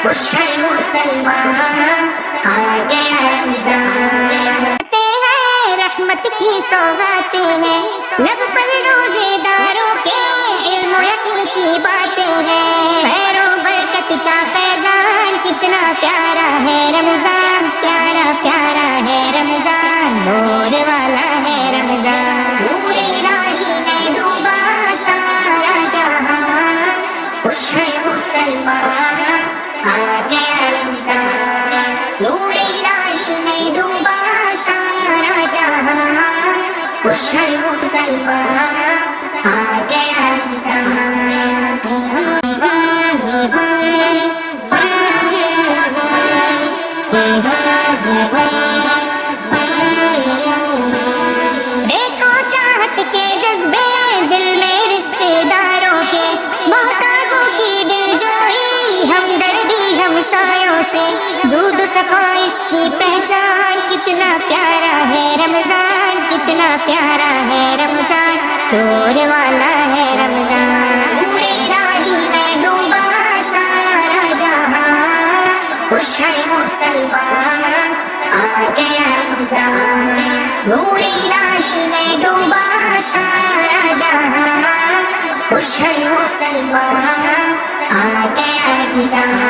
خوش ہے مسلمان، آ گیا رمضان۔ رحمت کی سوغاتیں ہیں، لب پر روزے داروں کے علم و یقین کی باتیں ہیں۔ خیر و برکت کا فیضان، کتنا پیارا ہے رمضان، پیارا پیارا ہے رمضان، نور والا ہے رمضان۔ نور الہی میں ڈوبا سارا جہاں، خوش ہے مسلمان، آ گیا رمضان۔ نور الہی میں ڈوبا سارا جہاں، خوش ہے مسلمان، آ گیا رمضان۔ دیکھو چاہت کے جذبے دل میں رشتے داروں کے، محتاجوں کی دل جوئی، ہمدردی ہمسایوں سے، جود و صفا اس کی پہچان، کتنا پیارا ہے رمضان، کتنا پیارا ہے رمضان، نور والا ہے رمضان۔ نور الہی میں ڈوبا سارا جہاں، خوش ہے مسلمان، آ گیا رمضان۔ نور الہی میں ڈوبا سارا جہاں، خوش ہے مسلمان، آ گیا رمضان۔